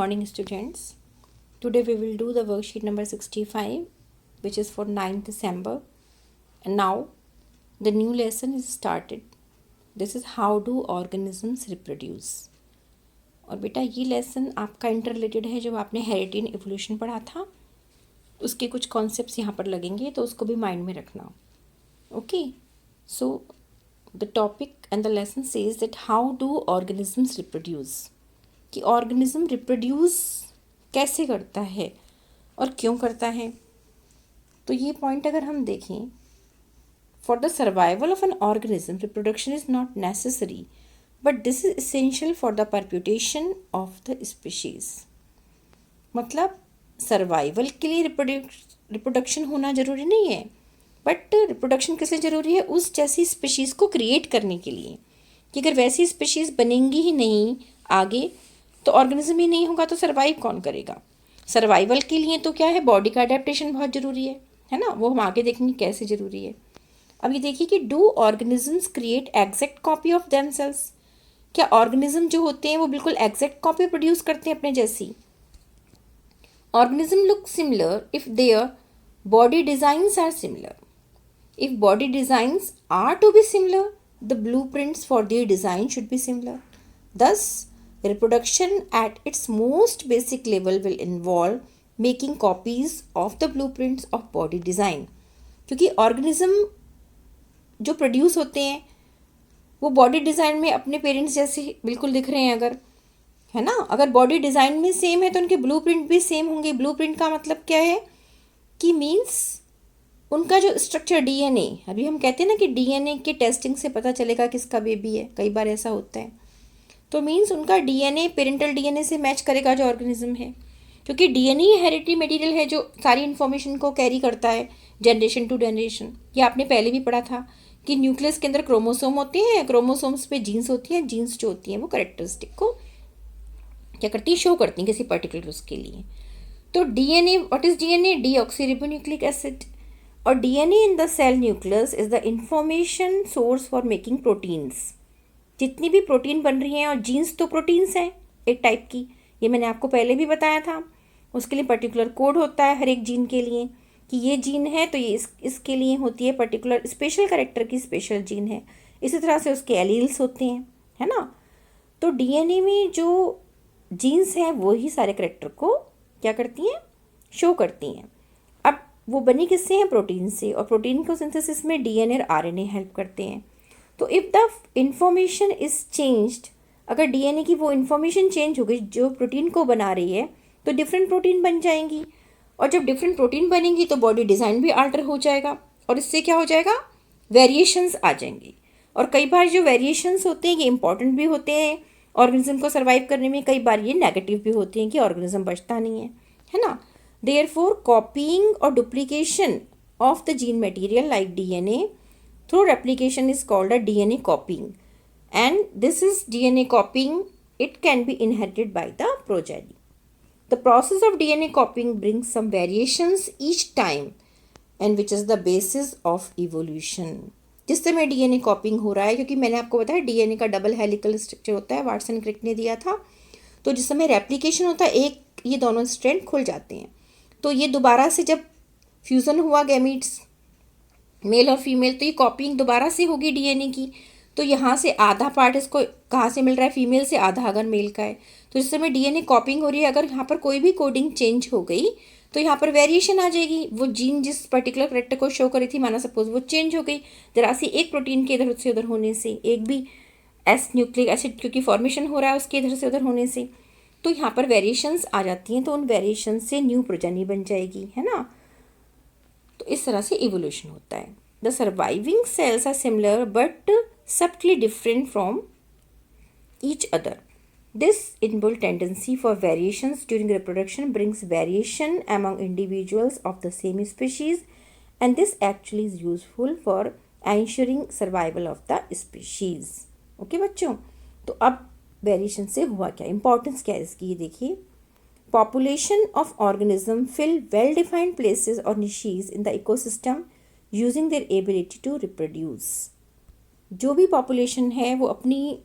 morning, students. Today we will do the worksheet number 65, which is for 9th December. And now the new lesson is started. This is how do organisms reproduce. और बेटा ये lesson आपका inter related है, जब आपने heritage इन evolution पढ़ा था उसके कुछ कॉन्सेप्ट्स यहाँ पर लगेंगे, तो उसको भी माइंड में रखना. Okay, so the topic and the lesson says that how do organisms reproduce, कि ऑर्गेनिज्म रिप्रोड्यूस कैसे करता है और क्यों करता है. तो ये पॉइंट अगर हम देखें, for the survival of an organism reproduction is not necessary but this is essential for the perpetuation of the species. मतलब सर्वाइवल के लिए रिप्रोडक्शन होना ज़रूरी नहीं है, बट रिप्रोडक्शन कैसे ज़रूरी है, उस जैसी स्पीशीज़ को क्रिएट करने के लिए. कि अगर वैसी स्पीशीज़ बनेंगी ही नहीं आगे तो ऑर्गेनिज्म ही नहीं होगा, तो सर्वाइव कौन करेगा. सर्वाइवल के लिए तो क्या है, बॉडी का अडेप्टेशन बहुत ज़रूरी है ना. वो हम आगे देखेंगे कैसे ज़रूरी है. अब ये देखिए कि do organisms create exact copy of themselves. क्या ऑर्गेनिज्म जो होते हैं वो बिल्कुल एग्जैक्ट कॉपी प्रोड्यूस करते हैं अपने जैसी. Organism look similar if their body designs are similar. If body designs are to be similar, the blueprints for their design should be similar. Thus, reproduction at its most basic level will involve making copies of the blueprints of body design. क्योंकि organism जो produce होते हैं वो body design में अपने parents जैसे बिल्कुल दिख रहे हैं, अगर है ना. अगर body design में same है तो उनके blueprint भी same होंगे. blueprint का मतलब क्या है कि means उनका जो स्ट्रक्चर डीएनए, अभी हम कहते हैं ना कि डीएनए के टेस्टिंग से पता चलेगा किसका बेबी है, कई बार ऐसा होता है. तो मीन्स उनका डीएनए पेरेंटल डीएनए से मैच करेगा जो ऑर्गेनिज्म है, क्योंकि डीएनए हेरिडिटरी मटेरियल है जो सारी इन्फॉर्मेशन को कैरी करता है जनरेशन टू जनरेशन. ये आपने पहले भी पढ़ा था कि न्यूक्लियस के अंदर क्रोमोसोम होते हैं, क्रोमोसोम्स पे जीन्स होती हैं, जीन्स जो होती हैं वो कैरेक्टरिस्टिक को क्या करती है, शो करती हैं किसी पर्टिकुलर उसके लिए. तो DNA, what is DNA, deoxyribonucleic acid. और DNA in the cell nucleus is the information source for making proteins. जितनी भी प्रोटीन बन रही हैं, और जीन्स तो प्रोटीन्स हैं एक टाइप की, ये मैंने आपको पहले भी बताया था. उसके लिए पर्टिकुलर कोड होता है हर एक जीन के लिए, कि ये जीन है तो ये इसके लिए होती है पर्टिकुलर स्पेशल कैरेक्टर की स्पेशल जीन है. इसी तरह से उसके एलील्स होते हैं, है ना. तो डीएनए में जो जीन्स हैं वो ही सारे कैरेक्टर को क्या करती हैं, शो करती हैं. अब वो बनी किससे हैं, प्रोटीन से. और प्रोटीन को सिंथेसिस में डीएनए और आरएनए हेल्प करते हैं. तो if the information is changed, अगर डीएनए की वो इंफॉर्मेशन चेंज हो गई जो प्रोटीन को बना रही है, तो डिफरेंट प्रोटीन बन जाएंगी. और जब डिफरेंट प्रोटीन बनेंगी तो बॉडी डिज़ाइन भी आल्टर हो जाएगा, और इससे क्या हो जाएगा, वेरिएशंस आ जाएंगी. और कई बार जो वेरिएशंस होते हैं ये इंपॉर्टेंट भी होते हैं ऑर्गेनिज्म को सर्वाइव करने में, कई बार ये नेगेटिव भी होते हैं कि ऑर्गेनिज्म बचता नहीं है ना. Therefore, copying or duplication of the gene material like DNA through replication is called a DNA copying. And this is DNA copying, it can be inherited by the progeny. The process of DNA copying brings some variations each time and which is the basis of evolution. जिस समय DNA copying हो रहा है, क्योंकि मैंने आपको बताया DNA का डबल हेलिकल स्ट्रक्चर होता है, वाटसन क्रिक ने दिया था. तो जिस समय रेप्लिकेशन होता है, एक ये दोनों स्ट्रैंड खुल जाते हैं, तो ये दोबारा से जब फ्यूज़न हुआ गैमीट्स मेल और फीमेल, तो ये कॉपिंग दोबारा से होगी डीएनए की. तो यहाँ से आधा पार्ट इसको कहाँ से मिल रहा है, फीमेल से, आधा अगर मेल का है. तो इस समय डीएनए कॉपिंग हो रही है. अगर यहाँ पर कोई भी कोडिंग चेंज हो गई तो यहाँ पर वेरिएशन आ जाएगी. वो जीन जिस पर्टिकुलर करेक्टर को शो करी थी, माना सपोज वो चेंज हो गई जरा सी एक प्रोटीन के इधर से उधर होने से, एक भी एस न्यूक्लिक एसिड क्योंकि फॉर्मेशन हो रहा है उसके इधर से उधर होने से, तो यहाँ पर वेरिएशंस आ जाती हैं. तो उन वेरिएशन से न्यू प्रोजेनी बन जाएगी, है ना. तो इस तरह से इवोल्यूशन होता है. The surviving cells are similar but subtly different from each other. This inbuilt tendency for variations during reproduction brings variation among individuals of the same species and this actually is useful for ensuring survival of the species. Okay बच्चों, तो अब variation से हुआ क्या, importance क्या है इसकी, ये देखिए. Population of organism fill well defined places और niches in the ecosystem using their ability to reproduce. जो भी पॉपुलेशन है वो अपनी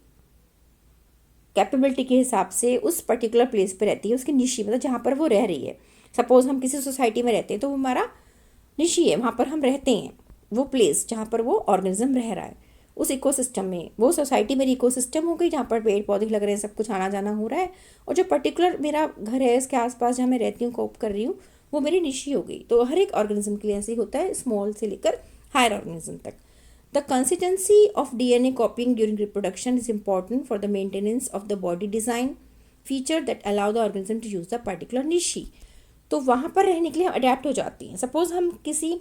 कैपेबिलिटी के हिसाब से उस पर्टिकुलर प्लेस पे रहती है, उसकी निशी मतलब जहाँ पर वो रह रही है। सपोज हम किसी सोसाइटी में रहते हैं तो वो हमारा निशी है, वहाँ पर हम रहते हैं, वो प्लेस जहाँ पर वो ऑर्गेनिज्म रह रहा है उस इकोसिस्टम में, वो सोसाइटी मेरी इकोसिस्टम हो गई जहाँ पर पेड़ पौधे लग रहे हैं, सब कुछ आना जाना हो रहा है। और जो पर्टिकुलर मेरा घर है इसके आसपास जहाँ मैं रहती हूँ, कोप कर रही हूँ, वो मेरी निशी हो गई। तो हर एक ऑर्गेनिज्म के लिए ऐसे ही होता है, स्मॉल से लेकर हायर ऑर्गेनिज्म तक। The consistency of DNA copying during reproduction is important for the maintenance of the body design feature that allow the organism to use the particular niche. तो वहाँ पर रहने के लिए हम अडेप्ट हो जाती हैं। सपोज़ हम किसी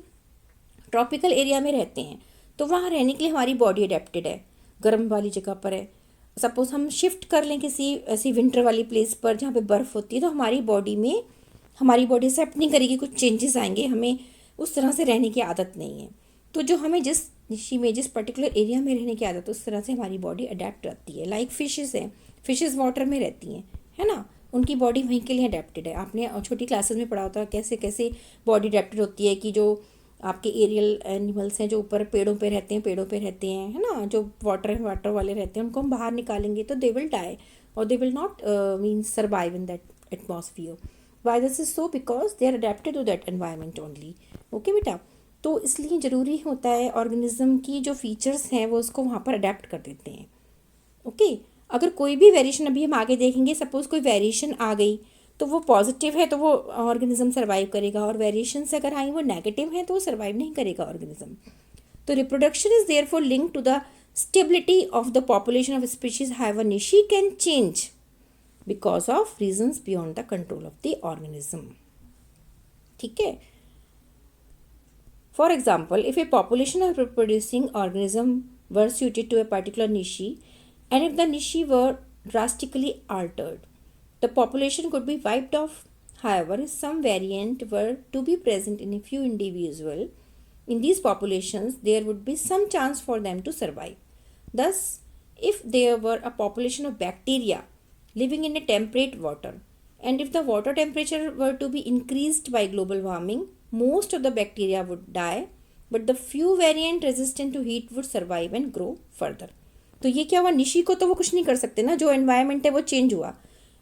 ट्रॉपिकल एरिया में रहते हैं तो वहाँ रहने के लिए हमारी बॉडी अडेप्टेड है, गर्म वाली जगह पर है। सपोज़ हम शिफ्ट कर लें किसी ऐसी विंटर वाली प्लेस पर जहाँ पे बर्फ़ होती है, तो हमारी बॉडी में हमारी बॉडी एक्सेप्ट नहीं करेगी, कुछ चेंजेस आएंगे, हमें उस तरह से रहने की आदत नहीं है। तो जो हमें जिस निशी में जिस पर्टिकुलर एरिया में रहने की आदत है उस तरह से हमारी बॉडी अडेप्ट रहती है। लाइक फिशेस हैं, फिशेस वाटर में रहती हैं, है ना, उनकी बॉडी वहीं के लिए अडेप्टेड है। आपने छोटी क्लासेस में पढ़ा होता है कैसे कैसे बॉडी अडेप्टेड होती है, कि जो आपके एरियल एनिमल्स हैं जो ऊपर पेड़ों पे रहते हैं, है ना, जो वाटर वाले रहते हैं, उनको हम बाहर निकालेंगे तो दे विल डाई और they will not means survive in that atmosphere. Why this is so? Because they are adapted to that environment only. Okay बेटा, तो इसलिए ज़रूरी होता है ऑर्गेनिज्म की जो फीचर्स हैं वो उसको वहाँ पर अडेप्ट कर देते हैं। ओके, अगर कोई भी वेरिएशन, अभी हम आगे देखेंगे, सपोज़ कोई वेरिएशन आ गई तो वो पॉजिटिव है तो वो ऑर्गेनिज्म सर्वाइव करेगा, और वेरिएशन से अगर आई वो नेगेटिव है तो वो सर्वाइव नहीं करेगा ऑर्गेनिज्म। तो reproduction is therefore linked to the stability of the population of species have a niche can change because of reasons beyond the control of the organism. ठीक है। For example, if a population of reproducing organism were suited to a particular niche, and if the niche were drastically altered, the population could be wiped off. However, if some variant were to be present in a few individuals, in these populations, there would be some chance for them to survive. Thus, if there were a population of bacteria living in a temperate water, and if the water temperature were to be increased by global warming, most of the bacteria would die, but the few variant resistant to heat would survive and grow further. तो ये क्या हुआ, निशी को तो वो कुछ नहीं कर सकते ना, जो एनवायरनमेंट है वो चेंज हुआ,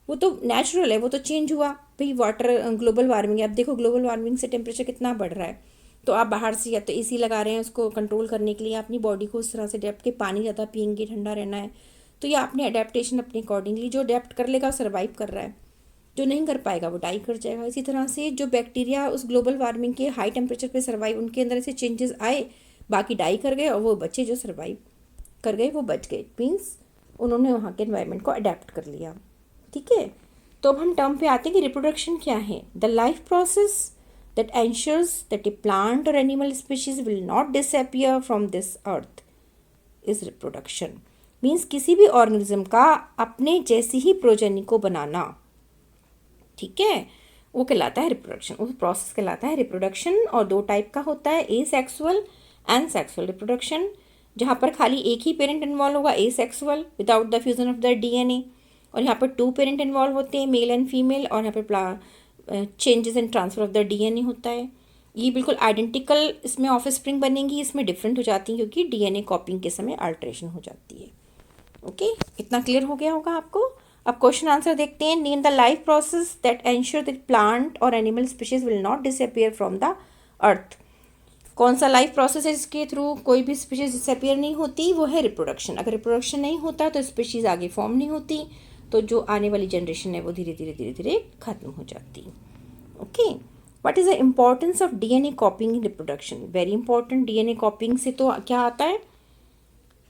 वो तो नेचुरल है, वो तो चेंज हुआ भाई, वाटर ग्लोबल वार्मिंग है। अब देखो ग्लोबल वार्मिंग से टेम्परेचर कितना बढ़ रहा है, तो आप बाहर से या तो एसी लगा रहे हैं उसको कंट्रोल करने के लिए, अपनी बॉडी को उस तरह से अडेप्ट के पानी ज़्यादा पियेंगे, ठंडा रहना है, तो ये आपने अडेप्टेशन अपने अकॉर्डिंगली, जो अडेप्ट कर लेगा सर्वाइव कर रहा है, जो नहीं कर पाएगा वो डाई कर जाएगा। इसी तरह से जो बैक्टीरिया उस ग्लोबल वार्मिंग के हाई टेम्परेचर पे सर्वाइव, उनके अंदर ऐसे चेंजेस आए, बाकी डाई कर गए, और वो बच्चे जो सर्वाइव कर गए वो बच गए। इट मीन्स उन्होंने वहाँ के एनवायरनमेंट को अडेप्ट कर लिया। ठीक है, तो अब हम टर्म पे आते हैं कि रिप्रोडक्शन क्या है। The life process that ensures that a plant और animal species will not disappear from this earth is reproduction. Means किसी भी ऑर्गेनिज्म का अपने जैसी ही प्रोजेनी को बनाना, ठीक है, वो कहलाता है रिप्रोडक्शन, उस प्रोसेस कहलाता है रिप्रोडक्शन। और दो टाइप का होता है, ए सेक्सुअल एंड सेक्सुअल रिप्रोडक्शन, जहाँ पर खाली एक ही पेरेंट इन्वॉल्व होगा, ए sexual without the fusion of the DNA, और यहाँ पर 2 पेरेंट इन्वॉल्व होते हैं, मेल एंड फीमेल, और यहाँ पर changes and transfer of the DNA होता है। ये बिल्कुल आइडेंटिकल इसमें ऑफ स्प्रिंग बनेंगी, इसमें डिफरेंट हो जाती हैं क्योंकि डीएनए कॉपिंग के समय अल्ट्रेशन हो जाती है। ओके, इतना क्लियर हो गया होगा आपको। अब क्वेश्चन आंसर देखते हैं। Name the life process that ensure that plant और animal species will not disappear from the earth. कौन सा लाइफ प्रोसेस है जिसके थ्रू कोई भी स्पीशीज डिसअपियर नहीं होती? वो है रिप्रोडक्शन। अगर रिप्रोडक्शन नहीं होता तो स्पीशीज आगे फॉर्म नहीं होती, तो जो आने वाली जनरेशन है वो धीरे धीरे खत्म हो जाती। Okay, what is the importance of DNA कॉपिंग in reproduction? Very important. DNA कॉपिंग से तो क्या आता है,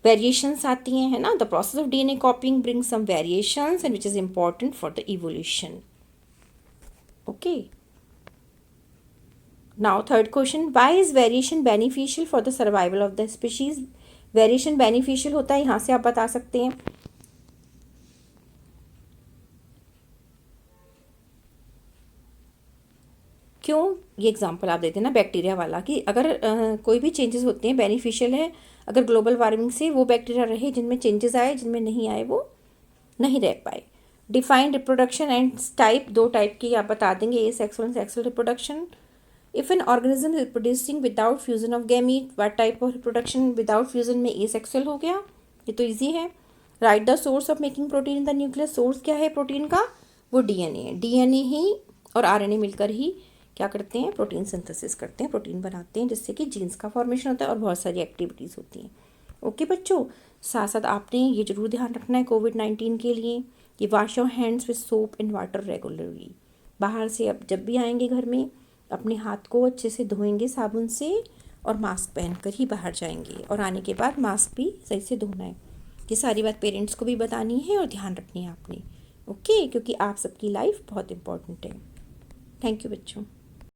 वेरिएशंस आती हैं, है ना। The process of DNA copying brings some variations and which is important for the evolution. Okay, now third question, why is variation beneficial for the survival of the species? Variation beneficial होता है, यहाँ से आप बता सकते हैं। क्यों? ये एग्जांपल आप देते हैं ना बैक्टीरिया वाला, कि अगर कोई भी चेंजेस होते हैं बेनिफिशियल है, अगर ग्लोबल वार्मिंग से वो बैक्टीरिया रहे जिनमें चेंजेस आए, जिनमें नहीं आए वो नहीं रह पाए। Define reproduction and type, 2 type की आप बता देंगे, ए sexual and sexual reproduction. If an organism is reproducing without fusion of gamete, what type of reproduction? Without fusion में ए सेक्सुअल हो गया, ये तो ईजी है। Right the source of making protein in the nucleus. Source क्या है protein का? वो डीएनए है। डीएनए ही और आरएनए मिलकर ही क्या करते हैं? प्रोटीन सिंथेसिस करते हैं, प्रोटीन बनाते हैं, जिससे कि जीन्स का फॉर्मेशन होता है और बहुत सारी एक्टिविटीज़ होती हैं। ओके बच्चों, साथ साथ आपने ये जरूर ध्यान रखना है कोविड-19 के लिए कि wash your hands with soap and water regularly. बाहर से अब जब भी आएंगे घर में अपने हाथ को अच्छे से धोएंगे साबुन से और मास्क पहनकर ही बाहर जाएंगे, और आने के बाद मास्क भी सही से धोना है। ये सारी बात पेरेंट्स को भी बतानी है और ध्यान रखनी है आपने। ओके, क्योंकि आप सबकी लाइफ बहुत इम्पोर्टेंट है। थैंक यू बच्चों।